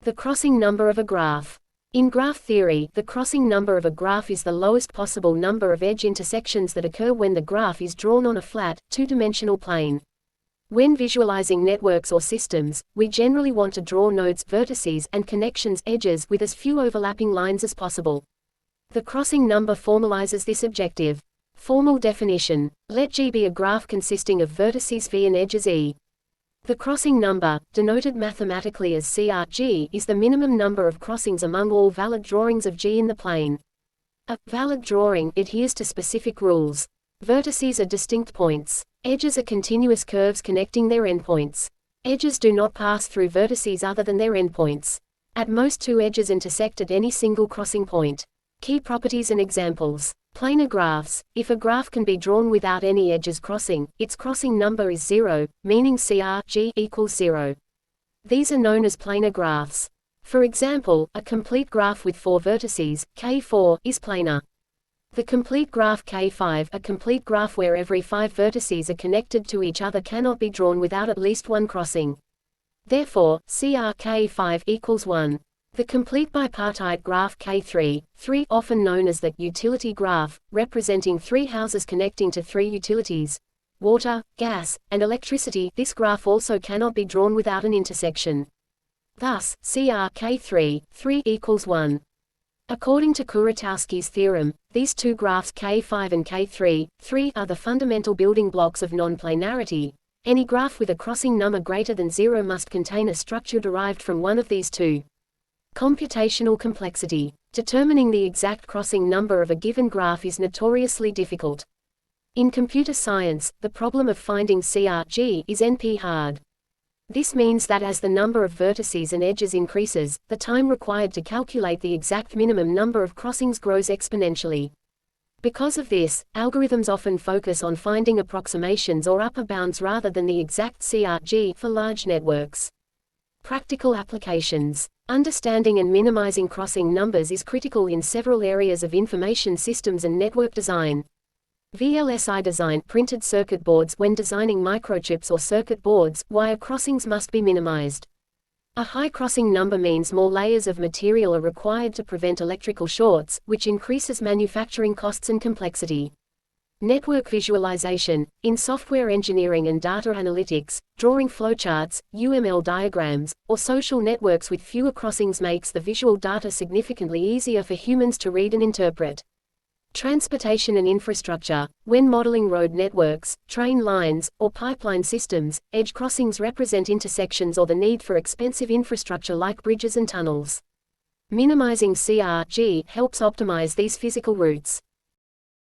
The crossing number of a graph. In graph theory, the crossing number of a graph is the lowest possible number of edge intersections that occur when the graph is drawn on a flat, two-dimensional plane. When visualizing networks or systems, we generally want to draw nodes, vertices, and connections, edges, with as few overlapping lines as possible. The crossing number formalizes this objective. Formal definition. Let G be a graph consisting of vertices V and edges E. The crossing number, denoted mathematically as CRG, is the minimum number of crossings among all valid drawings of G in the plane. A valid drawing adheres to specific rules. Vertices are distinct points. Edges are continuous curves connecting their endpoints. Edges do not pass through vertices other than their endpoints. At most, two edges intersect at any single crossing point. Key properties and examples. Planar graphs. If a graph can be drawn without any edges crossing, its crossing number is 0, meaning CRG equals 0. These are known as planar graphs. For example, a complete graph with 4 vertices, K4, is planar. The complete graph K5, a complete graph where every 5 vertices are connected to each other, cannot be drawn without at least one crossing. Therefore, CRK5 equals 1. The complete bipartite graph K3, 3, often known as the utility graph, representing 3 houses connecting to 3 utilities, water, gas, and electricity. This graph also cannot be drawn without an intersection. Thus, CRK3, 3 equals 1. According to Kuratowski's theorem, these two graphs K5 and K3, 3 are the fundamental building blocks of nonplanarity. Any graph with a crossing number greater than 0 must contain a structure derived from one of these two. Computational complexity. Determining the exact crossing number of a given graph is notoriously difficult. In computer science, the problem of finding CRG is NP-hard. This means that as the number of vertices and edges increases, the time required to calculate the exact minimum number of crossings grows exponentially. Because of this, algorithms often focus on finding approximations or upper bounds rather than the exact CRG for large networks. Practical applications. Understanding and minimizing crossing numbers is critical in several areas of information systems and network design. VLSI design printed circuit boards. When designing microchips or circuit boards, wire crossings must be minimized. A high crossing number means more layers of material are required to prevent electrical shorts, which increases manufacturing costs and complexity. Network visualization. In software engineering and data analytics, drawing flowcharts, UML diagrams, or social networks with fewer crossings makes the visual data significantly easier for humans to read and interpret. Transportation and infrastructure. When modeling road networks, train lines, or pipeline systems, edge crossings represent intersections or the need for expensive infrastructure like bridges and tunnels. Minimizing CRG helps optimize these physical routes.